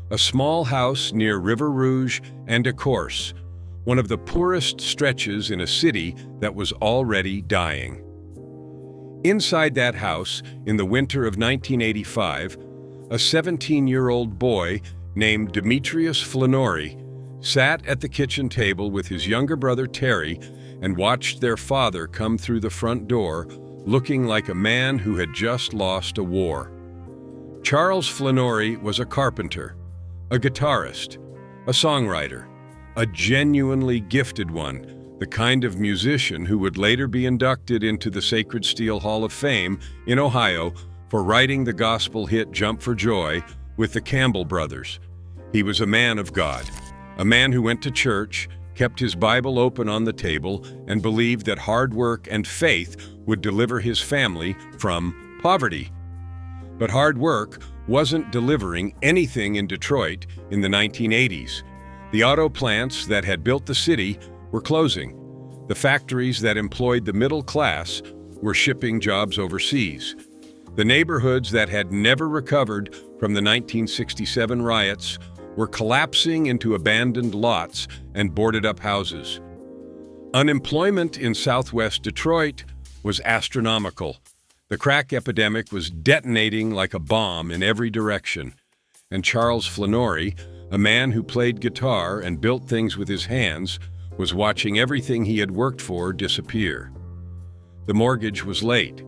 a small house near River Rouge and Ecorse, one of the poorest stretches in a city that was already dying. Inside that house, in the winter of 1985, a 17-year-old boy named Demetrius Flenory sat at the kitchen table with his younger brother Terry and watched their father come through the front door looking like a man who had just lost a war. Charles Flenory was a carpenter, a guitarist, a songwriter, a genuinely gifted one, the kind of musician who would later be inducted into the Sacred Steel Hall of Fame in Ohio for writing the gospel hit Jump for Joy with the Campbell brothers. He was a man of God, a man who went to church, kept his Bible open on the table, and believed that hard work and faith would deliver his family from poverty. But hard work wasn't delivering anything in Detroit in the 1980s. The auto plants that had built the city were closing. The factories that employed the middle class were shipping jobs overseas. The neighborhoods that had never recovered from the 1967 riots were collapsing into abandoned lots and boarded-up houses. Unemployment in Southwest Detroit was astronomical. The crack epidemic was detonating like a bomb in every direction, and Charles Flenory, a man who played guitar and built things with his hands, was watching everything he had worked for disappear. The mortgage was late.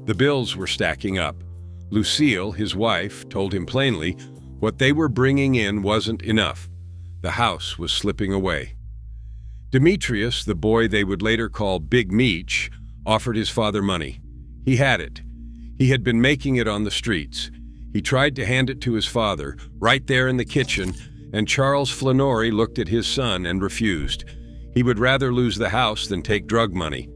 The bills were stacking up. Lucille, his wife, told him plainly what they were bringing in wasn't enough. The house was slipping away. Demetrius, the boy they would later call Big Meech, offered his father money. He had it. He had been making it on the streets. He tried to hand it to his father, right there in the kitchen, and Charles Flenory looked at his son and refused. He would rather lose the house than take drug money.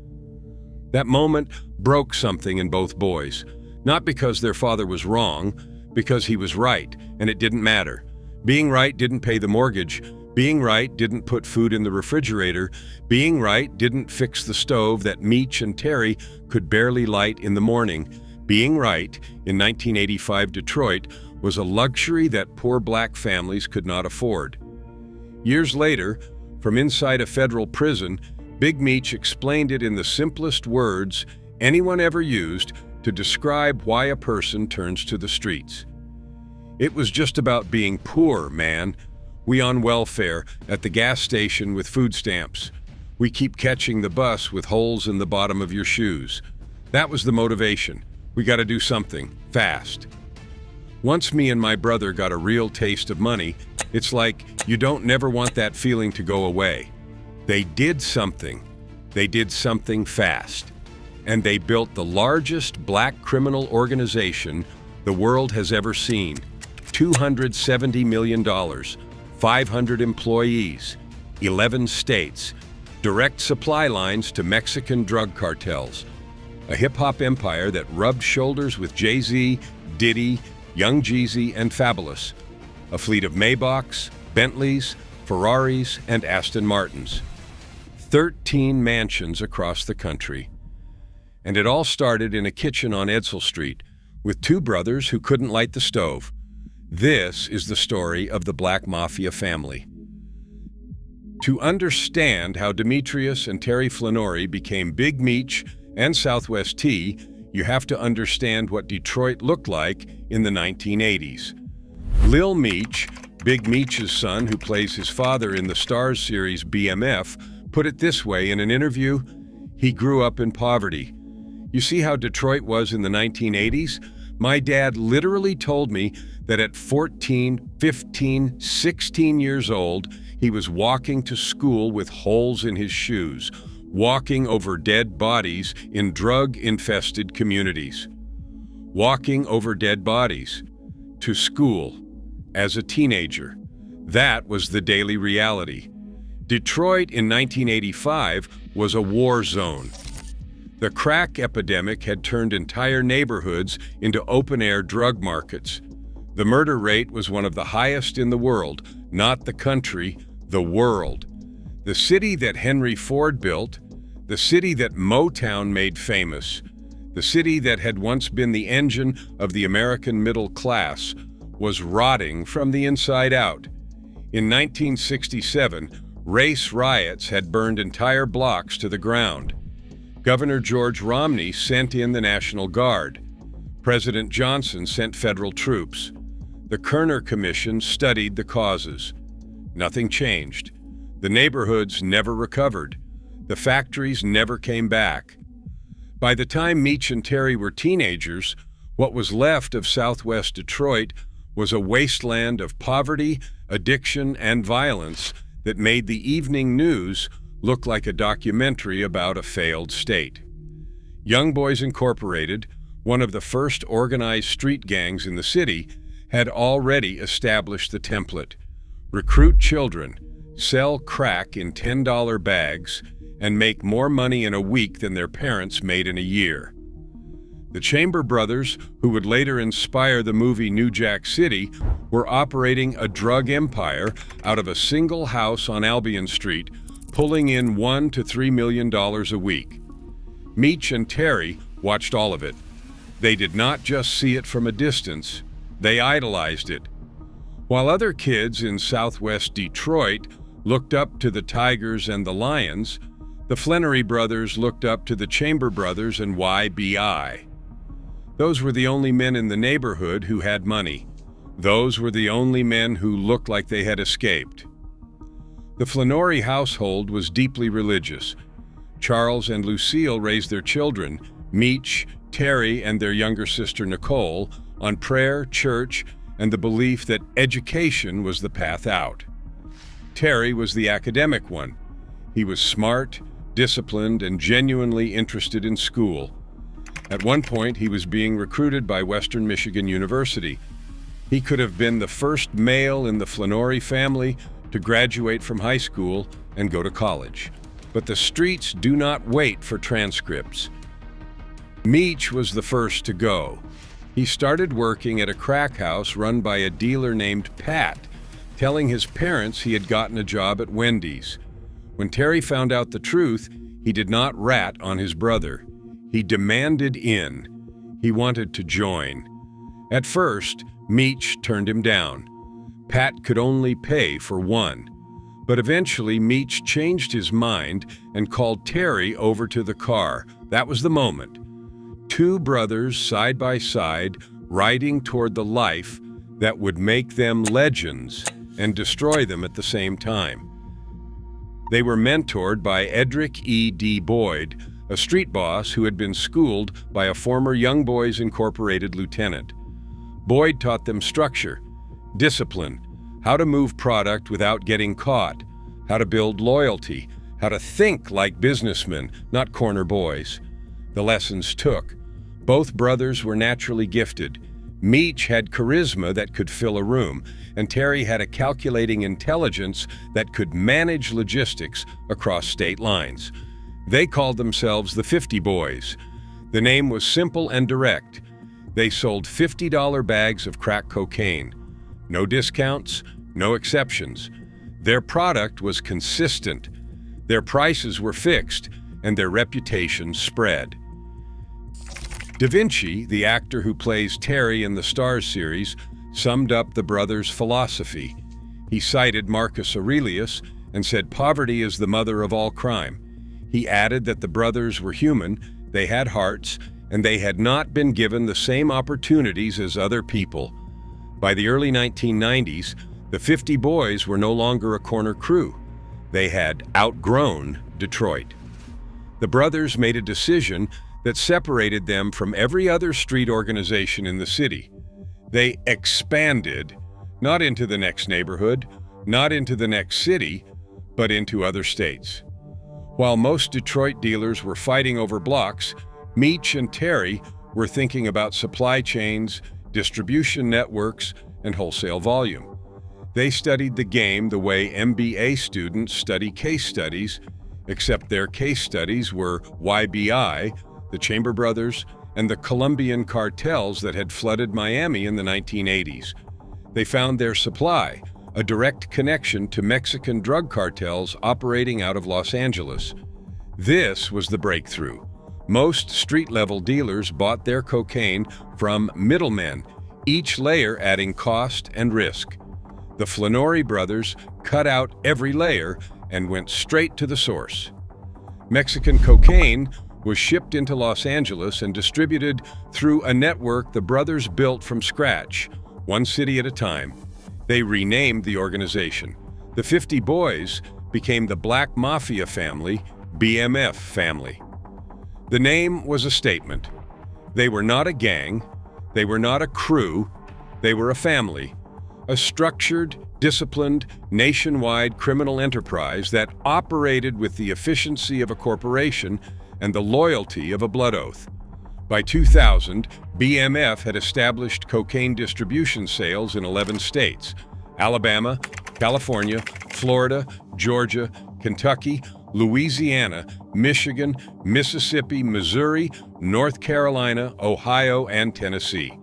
That moment broke something in both boys, not because their father was wrong, because he was right, and it didn't matter. Being right didn't pay the mortgage. Being right didn't put food in the refrigerator. Being right didn't fix the stove that Meech and Terry could barely light in the morning. Being right in 1985 Detroit was a luxury that poor black families could not afford. Years later, from inside a federal prison, Big Meech explained it in the simplest words anyone ever used to describe why a person turns to the streets. It was just about being poor, man. We on welfare, at the gas station with food stamps. We keep catching the bus with holes in the bottom of your shoes. That was the motivation. We got to do something, fast. Once me and my brother got a real taste of money, it's like you don't never want that feeling to go away. They did something. They did something fast. And they built the largest black criminal organization the world has ever seen. $270 million, 500 employees, 11 states, direct supply lines to Mexican drug cartels, a hip-hop empire that rubbed shoulders with Jay-Z, Diddy, Young Jeezy, and Fabulous, a fleet of Maybachs, Bentleys, Ferraris, and Aston Martins, 13 mansions across the country. And it all started in a kitchen on Edsel Street with two brothers who couldn't light the stove. This is the story of the Black Mafia family. To understand how Demetrius and Terry Flenory became Big Meech and Southwest T, you have to understand what Detroit looked like in the 1980s. Lil Meech, Big Meech's son who plays his father in the Starz series BMF, put it this way in an interview: he grew up in poverty. You see how Detroit was in the 1980s? My dad literally told me that at 14, 15, 16 years old, he was walking to school with holes in his shoes, walking over dead bodies in drug-infested communities. Walking over dead bodies to school as a teenager. That was the daily reality. Detroit in 1985 was a war zone. The crack epidemic had turned entire neighborhoods into open-air drug markets. The murder rate was one of the highest in the world, not the country, the world. The city that Henry Ford built, the city that Motown made famous, the city that had once been the engine of the American middle class, was rotting from the inside out. In 1967, race riots had burned entire blocks to the ground. Governor George Romney sent in the National Guard. President Johnson sent federal troops. The Kerner Commission studied the causes. Nothing changed. The neighborhoods never recovered. The factories never came back. By the time Meech and Terry were teenagers, what was left of Southwest Detroit was a wasteland of poverty, addiction, and violence that made the evening news look like a documentary about a failed state. Young Boys Incorporated, one of the first organized street gangs in the city, had already established the template: recruit children, sell crack in $10 bags, and make more money in a week than their parents made in a year. The Chamber brothers, who would later inspire the movie New Jack City, were operating a drug empire out of a single house on Albion Street, pulling in $1 to $3 million a week. Meech and Terry watched all of it. They did not just see it from a distance, they idolized it. While other kids in Southwest Detroit looked up to the Tigers and the Lions, the Flenory brothers looked up to the Chamber brothers and YBI. Those were the only men in the neighborhood who had money. Those were the only men who looked like they had escaped. The Flenory household was deeply religious. Charles and Lucille raised their children, Meech, Terry, and their younger sister Nicole, on prayer, church, and the belief that education was the path out. Terry was the academic one. He was smart, disciplined, and genuinely interested in school. At one point, he was being recruited by Western Michigan University. He could have been the first male in the Flenory family to graduate from high school and go to college. But the streets do not wait for transcripts. Meech was the first to go. He started working at a crack house run by a dealer named Pat, telling his parents he had gotten a job at Wendy's. When Terry found out the truth, he did not rat on his brother. He demanded in. He wanted to join. At first, Meech turned him down. Pat could only pay for one. But eventually, Meech changed his mind and called Terry over to the car. That was the moment. Two brothers side by side, riding toward the life that would make them legends and destroy them at the same time. They were mentored by Edric E. D. Boyd, a street boss who had been schooled by a former Young Boys Incorporated lieutenant. Boyd taught them structure, discipline, how to move product without getting caught, how to build loyalty, how to think like businessmen, not corner boys. The lessons took. Both brothers were naturally gifted. Meech had charisma that could fill a room, and Terry had a calculating intelligence that could manage logistics across state lines. They called themselves the 50 Boys. The name was simple and direct. They sold $50 bags of crack cocaine. No discounts, no exceptions. Their product was consistent. Their prices were fixed, and their reputation spread. Da Vinci, the actor who plays Terry in the Stars series, summed up the brothers' philosophy. He cited Marcus Aurelius and said poverty is the mother of all crime. He added that the brothers were human, they had hearts, and they had not been given the same opportunities as other people. By the early 1990s, the 50 Boys were no longer a corner crew. They had outgrown Detroit. The brothers made a decision that separated them from every other street organization in the city. They expanded, not into the next neighborhood, not into the next city, but into other states. While most Detroit dealers were fighting over blocks, Meech and Terry were thinking about supply chains, distribution networks, and wholesale volume. They studied the game the way MBA students study case studies, except their case studies were YBI, the Chamber brothers, and the Colombian cartels that had flooded Miami in the 1980s. They found their supply, a direct connection to Mexican drug cartels operating out of Los Angeles. This was the breakthrough. Most street-level dealers bought their cocaine from middlemen, each layer adding cost and risk. The Flenory brothers cut out every layer and went straight to the source. Mexican cocaine was shipped into Los Angeles and distributed through a network the brothers built from scratch, one city at a time. They renamed the organization. The 50 boys became the Black Mafia Family, BMF Family. The name was a statement. They were not a gang, they were not a crew, they were a family. A structured, disciplined, nationwide criminal enterprise that operated with the efficiency of a corporation and the loyalty of a blood oath. By 2000, BMF had established cocaine distribution sales in 11 states: Alabama, California, Florida, Georgia, Kentucky, Louisiana, Michigan, Mississippi, Missouri, North Carolina, Ohio, and Tennessee.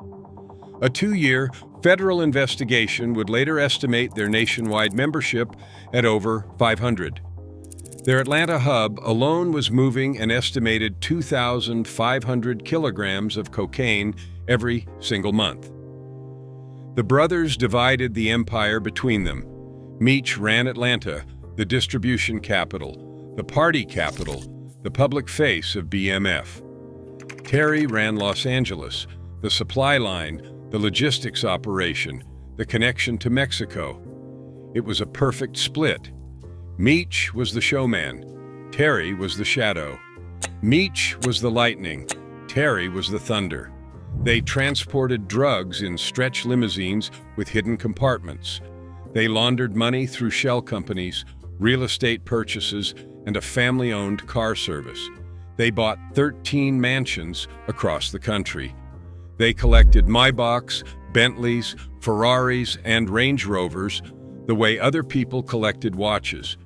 A 2-year federal investigation would later estimate their nationwide membership at over 500. Their Atlanta hub alone was moving an estimated 2,500 kilograms of cocaine every single month. The brothers divided the empire between them. Meech ran Atlanta, the distribution capital, the party capital, the public face of BMF. Terry ran Los Angeles, the supply line, the logistics operation, the connection to Mexico. It was a perfect split. Meech was the showman. Terry was the shadow. Meech was the lightning. Terry was the thunder. They transported drugs in stretch limousines with hidden compartments. They laundered money through shell companies, real estate purchases, and a family-owned car service. They bought 13 mansions across the country. They collected Maybachs, Bentleys, Ferraris, and Range Rovers the way other people collected watches.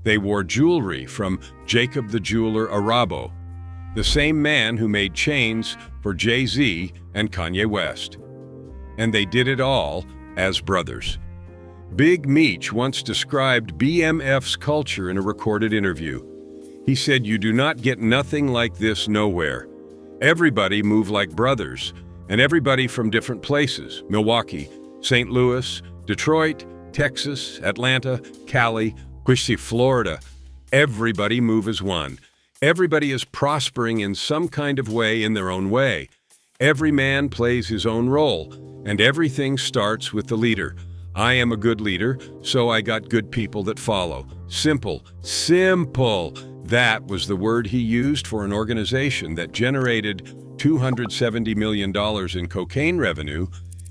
They wore jewelry from Jacob the Jeweler Arabo, the same man who made chains for Jay-Z and Kanye West. And they did it all as brothers. Big Meech once described BMF's culture in a recorded interview. He said, "You do not get nothing like this nowhere. Everybody move like brothers, and everybody from different places: Milwaukee, St. Louis, Detroit, Texas, Atlanta, Cali, Quincy, Florida. Everybody move as one. Everybody is prospering in some kind of way in their own way. Every man plays his own role, and everything starts with the leader. I am a good leader, so I got good people that follow. Simple, simple." That was the word he used for an organization that generated $270 million in cocaine revenue,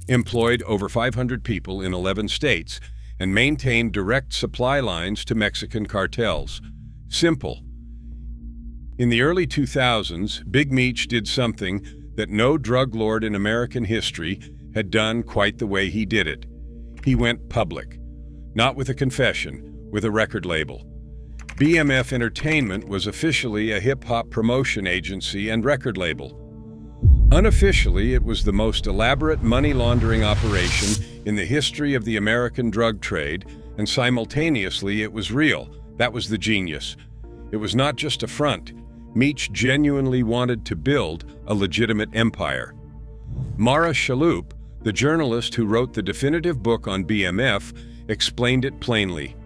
employed over 500 people in 11 states, and maintained direct supply lines to Mexican cartels. Simple. In the early 2000s, Big Meech did something that no drug lord in American history had done quite the way he did it. He went public. Not with a confession, with a record label. BMF Entertainment was officially a hip-hop promotion agency and record label. Unofficially, it was the most elaborate money laundering operation in the history of the American drug trade, and simultaneously it was real. That was the genius. It was not just a front. Meech genuinely wanted to build a legitimate empire. Mara Shalhoub, the journalist who wrote the definitive book on BMF, explained it plainly.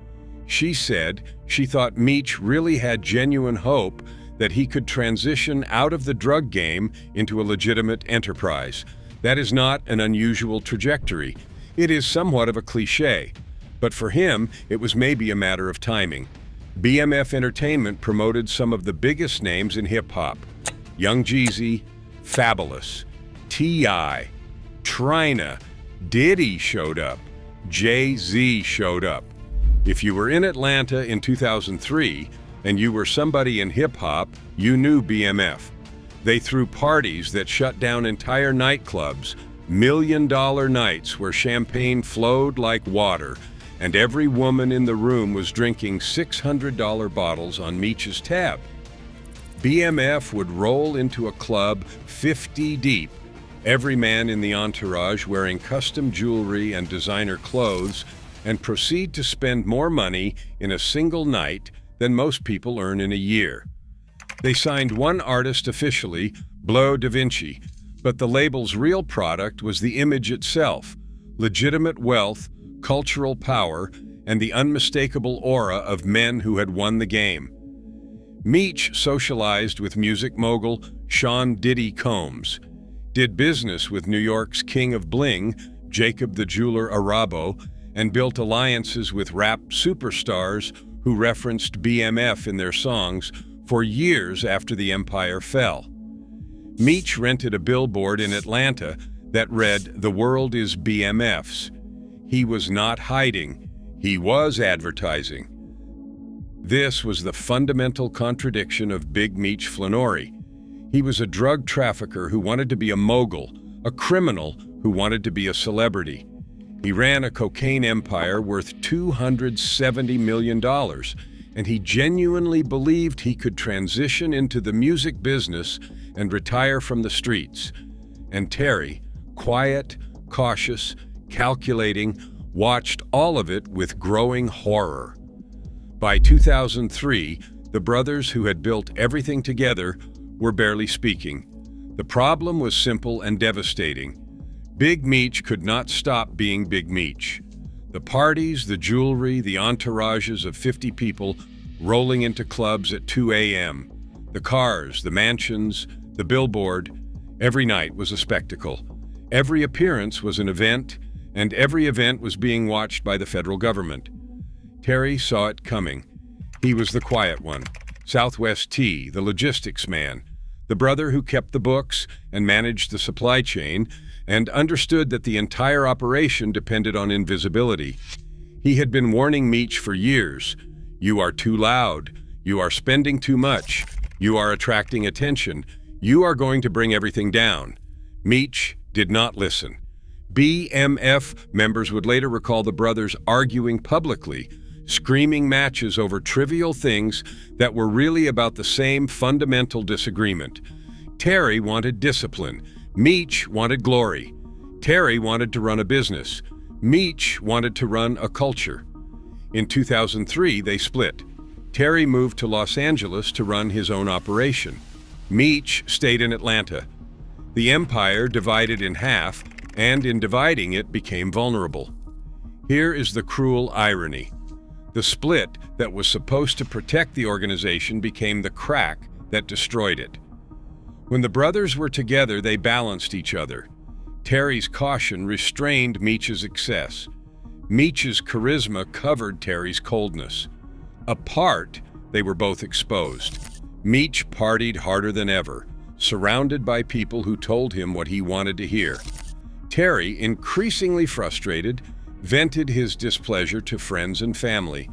She said she thought Meech really had genuine hope that he could transition out of the drug game into a legitimate enterprise. That is not an unusual trajectory. It is somewhat of a cliché, but for him, it was maybe a matter of timing. BMF Entertainment promoted some of the biggest names in hip-hop: Young Jeezy, Fabulous, T.I., Trina, Diddy showed up, Jay-Z showed up. If you were in Atlanta in 2003 and you were somebody in hip-hop, you knew BMF. They threw parties that shut down entire nightclubs, million-dollar nights where champagne flowed like water, and every woman in the room was drinking $600 bottles on Meech's tab. BMF would roll into a club 50 deep, every man in the entourage wearing custom jewelry and designer clothes, and proceed to spend more money in a single night than most people earn in a year. They signed one artist officially, Blow Da Vinci, But the label's real product was the image itself, legitimate wealth, cultural power, and the unmistakable aura of men who had won the game. Meech socialized with music mogul Sean "Diddy" Combs, did business with New York's king of bling, Jacob the Jeweler Arabo, and built alliances with rap superstars who referenced BMF in their songs for years after the empire fell. Meech rented a billboard in Atlanta that read, "The world is BMF's." He was not hiding, he was advertising. This was the fundamental contradiction of Big Meech Flenory. He was a drug trafficker who wanted to be a mogul, a criminal who wanted to be a celebrity. He ran a cocaine empire worth $270 million, and he genuinely believed he could transition into the music business and retire from the streets. And Terry, quiet, cautious, calculating, watched all of it with growing horror. By 2003, the brothers who had built everything together were barely speaking. The problem was simple and devastating. Big Meech could not stop being Big Meech. The parties, the jewelry, the entourages of 50 people rolling into clubs at 2 a.m., the cars, the mansions, the billboard, every night was a spectacle. Every appearance was an event, and every event was being watched by the federal government. Terry saw it coming. He was the quiet one, Southwest T, the logistics man, the brother who kept the books and managed the supply chain, and understood that the entire operation depended on invisibility. He had been warning Meech for years. "You are too loud. You are spending too much. You are attracting attention. You are going to bring everything down." Meech did not listen. BMF members would later recall the brothers arguing publicly, screaming matches over trivial things that were really about the same fundamental disagreement. Terry wanted discipline. Meech wanted glory. Terry wanted to run a business. Meech wanted to run a culture. In 2003, they split. Terry moved to Los Angeles to run his own operation. Meech stayed in Atlanta. The empire divided in half, and in dividing it became vulnerable. Here is the cruel irony. The split that was supposed to protect the organization became the crack that destroyed it. When the brothers were together, they balanced each other. Terry's caution restrained Meech's excess. Meech's charisma covered Terry's coldness. Apart, they were both exposed. Meech partied harder than ever, surrounded by people who told him what he wanted to hear. Terry, increasingly frustrated, vented his displeasure to friends and family,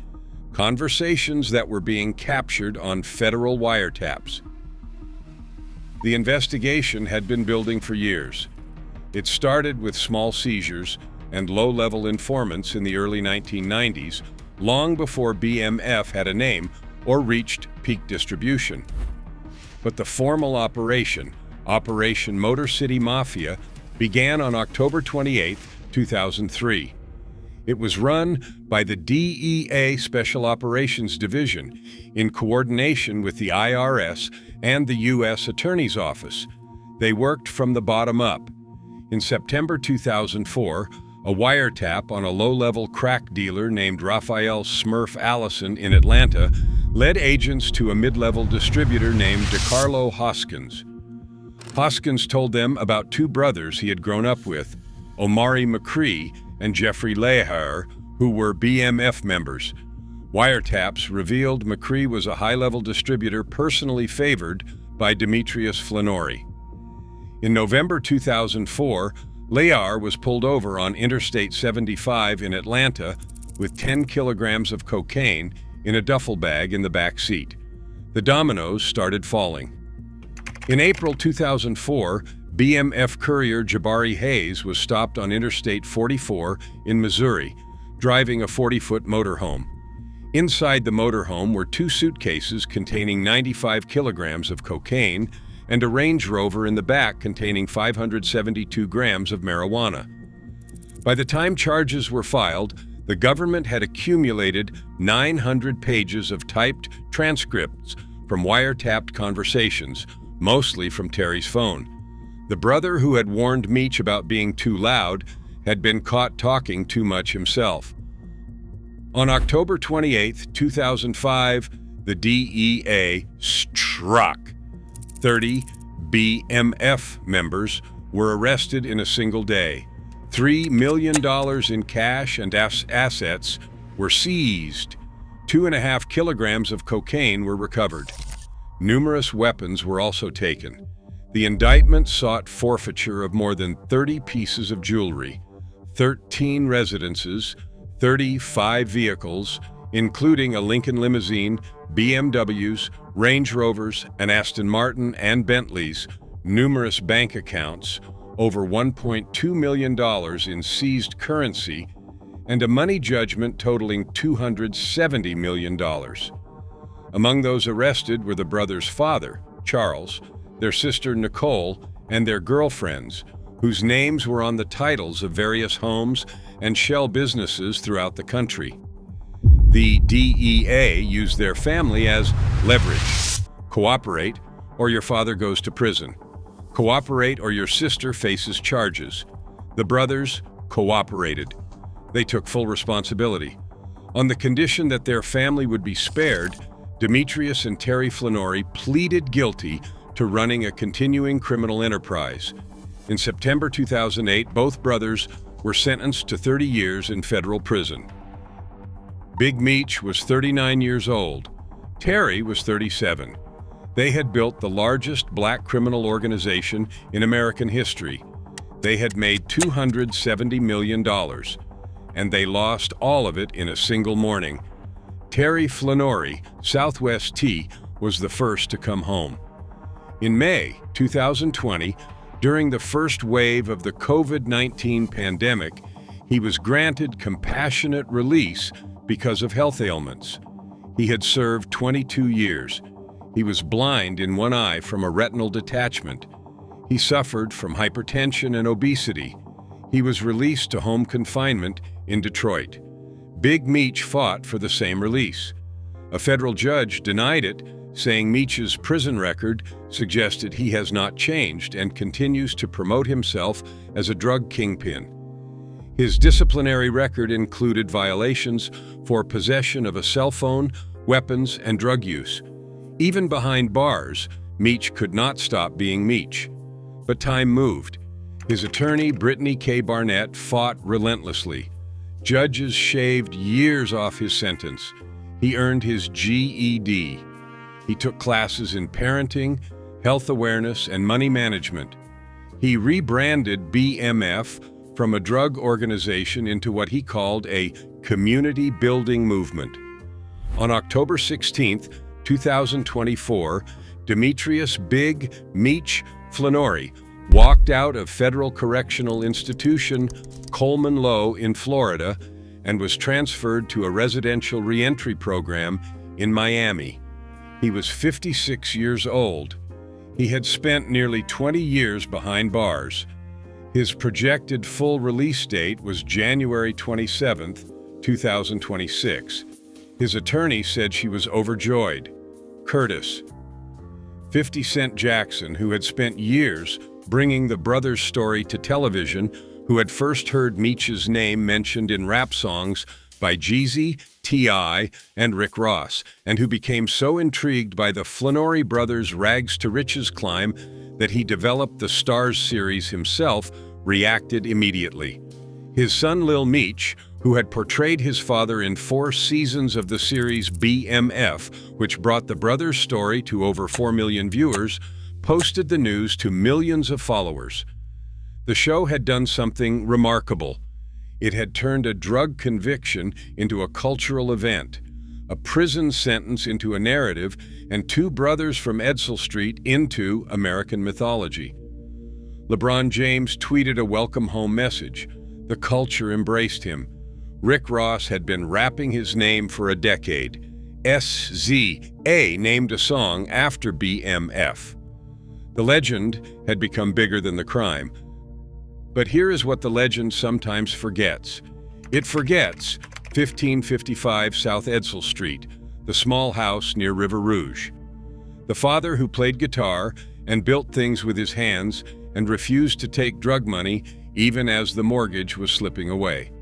conversations that were being captured on federal wiretaps. The investigation had been building for years. It started with small seizures and low-level informants in the early 1990s, long before BMF had a name or reached peak distribution. But the formal operation, Operation Motor City Mafia, began on October 28, 2003. It was run by the DEA Special Operations Division in coordination with the IRS and the U.S. Attorney's Office. They worked from the bottom up. In September 2004, a wiretap on a low-level crack dealer named Raphael Smurf Allison in Atlanta led agents to a mid-level distributor named DeCarlo Hoskins. Hoskins told them about two brothers he had grown up with, Omari McCree and Jeffrey Leher, who were BMF members. Wiretaps revealed McCree was a high-level distributor personally favored by Demetrius Flenory. In November 2004, Leher was pulled over on Interstate 75 in Atlanta with 10 kilograms of cocaine in a duffel bag in the back seat. The dominoes started falling. In April 2004, BMF courier Jabari Hayes was stopped on Interstate 44 in Missouri, driving a 40-foot motorhome. Inside the motorhome were two suitcases containing 95 kilograms of cocaine and a Range Rover in the back containing 572 grams of marijuana. By the time charges were filed, the government had accumulated 900 pages of typed transcripts from wiretapped conversations, mostly from Terry's phone. The brother who had warned Meech about being too loud had been caught talking too much himself. On October 28, 2005, the DEA struck. 30 BMF members were arrested in a single day. $3 million in cash and assets were seized. 2.5 kilograms of cocaine were recovered. Numerous weapons were also taken. The indictment sought forfeiture of more than 30 pieces of jewelry, 13 residences, 35 vehicles, including a Lincoln limousine, BMWs, Range Rovers, an Aston Martin, and Bentleys, numerous bank accounts, over $1.2 million in seized currency, and a money judgment totaling $270 million. Among those arrested were the brothers' father, Charles, their sister Nicole, and their girlfriends, whose names were on the titles of various homes and shell businesses throughout the country. The DEA used their family as leverage. Cooperate, or your father goes to prison. Cooperate, or your sister faces charges. The brothers cooperated. They took full responsibility. On the condition that their family would be spared, Demetrius and Terry Flenory pleaded guilty to running a continuing criminal enterprise. In September 2008, both brothers were sentenced to 30 years in federal prison. Big Meech was 39 years old. Terry was 37. They had built the largest black criminal organization in American history. They had made $270 million, and they lost all of it in a single morning. Terry Flenory, Southwest T, was the first to come home. In May 2020, during the first wave of the COVID-19 pandemic, he was granted compassionate release because of health ailments. He had served 22 years. He was blind in one eye from a retinal detachment. He suffered from hypertension and obesity. He was released to home confinement in Detroit. Big Meech fought for the same release. A federal judge denied it, saying Meech's prison record suggested he has not changed and continues to promote himself as a drug kingpin. His disciplinary record included violations for possession of a cell phone, weapons, and drug use. Even behind bars, Meech could not stop being Meech. But time moved. His attorney, Brittany K. Barnett, fought relentlessly. Judges shaved years off his sentence. He earned his GED. He took classes in parenting, health awareness, and money management. He rebranded BMF from a drug organization into what he called a community building movement. On October 16, 2024, Demetrius Big Meech Flenory walked out of Federal Correctional Institution Coleman Low in Florida and was transferred to a residential reentry program in Miami. He was 56 years old. He had spent nearly 20 years behind bars. His projected full release date was January 27, 2026. His attorney said she was overjoyed. Curtis. 50 Cent Jackson, who had spent years bringing the brothers' story to television, who had first heard Meech's name mentioned in rap songs by Jeezy, T.I., and Rick Ross, and who became so intrigued by the Flenory brothers' rags to riches climb that he developed the Stars series himself, reacted immediately. His son Lil Meech, who had portrayed his father in 4 seasons of the series BMF, which brought the brothers' story to over 4 million viewers, posted the news to millions of followers. The show had done something remarkable. It had turned a drug conviction into a cultural event, a prison sentence into a narrative, and 2 brothers from Edsel Street into American mythology. LeBron James tweeted a welcome home message. The culture embraced him. Rick Ross had been rapping his name for a decade. SZA named a song after BMF. The legend had become bigger than the crime. But here is what the legend sometimes forgets. It forgets 1555 South Edsel Street, the small house near River Rouge. The father who played guitar and built things with his hands and refused to take drug money even as the mortgage was slipping away.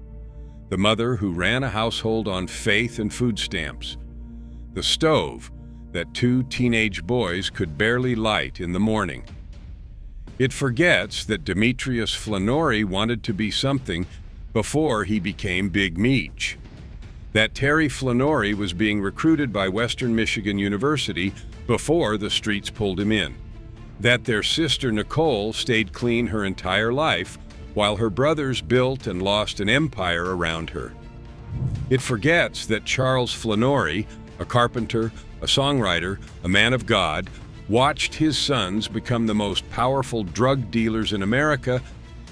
The mother who ran a household on faith and food stamps. The stove that two teenage boys could barely light in the morning. It forgets that Demetrius Flenory wanted to be something before he became Big Meech. That Terry Flenory was being recruited by Western Michigan University before the streets pulled him in. That their sister Nicole stayed clean her entire life while her brothers built and lost an empire around her. It forgets that Charles Flenory, a carpenter, a songwriter, a man of God, watched his sons become the most powerful drug dealers in America,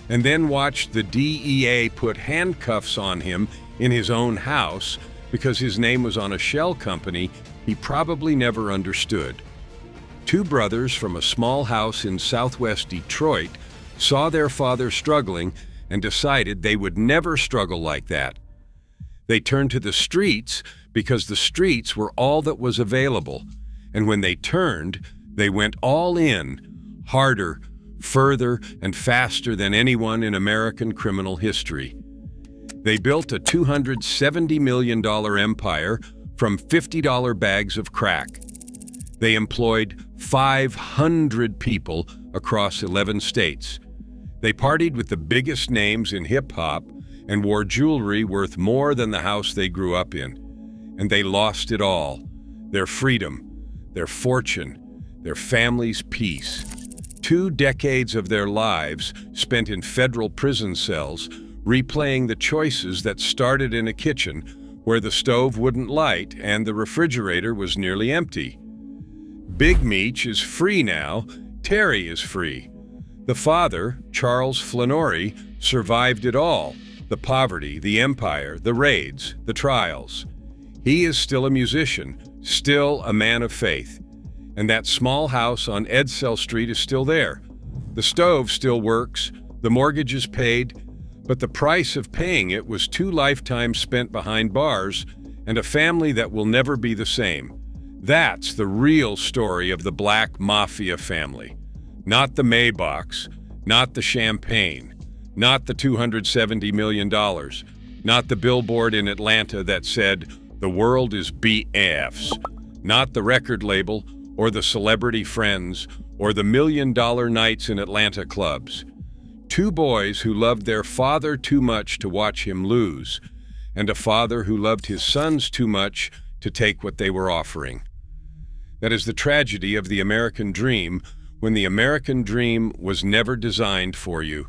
and then watched the DEA put handcuffs on him in his own house because his name was on a shell company he probably never understood. Two brothers from a small house in southwest Detroit saw their father struggling and decided they would never struggle like that. They turned to the streets because the streets were all that was available, and when they turned, they went all in, harder, further, and faster than anyone in American criminal history. They built a $270 million empire from $50 bags of crack. They employed 500 people across 11 states. They partied with the biggest names in hip-hop and wore jewelry worth more than the house they grew up in. And they lost it all: their freedom, their fortune, their family's peace. 2 decades of their lives spent in federal prison cells, replaying the choices that started in a kitchen where the stove wouldn't light and the refrigerator was nearly empty. Big Meech is free now. Terry is free. The father, Charles Flenory, survived it all: the poverty, the empire, the raids, the trials. He is still a musician, still a man of faith. And that small house on Edsell Street is still there. The stove still works, the mortgage is paid, but the price of paying it was 2 lifetimes spent behind bars and a family that will never be the same. That's the real story of the Black Mafia family. Not the Maybachs, not the champagne, not the $270 million, not the billboard in Atlanta that said, "The world is BF's," not the record label or the celebrity friends or the $1 million nights in Atlanta clubs. 2 boys who loved their father too much to watch him lose, and a father who loved his sons too much to take what they were offering. That is the tragedy of the American dream, when the American dream was never designed for you.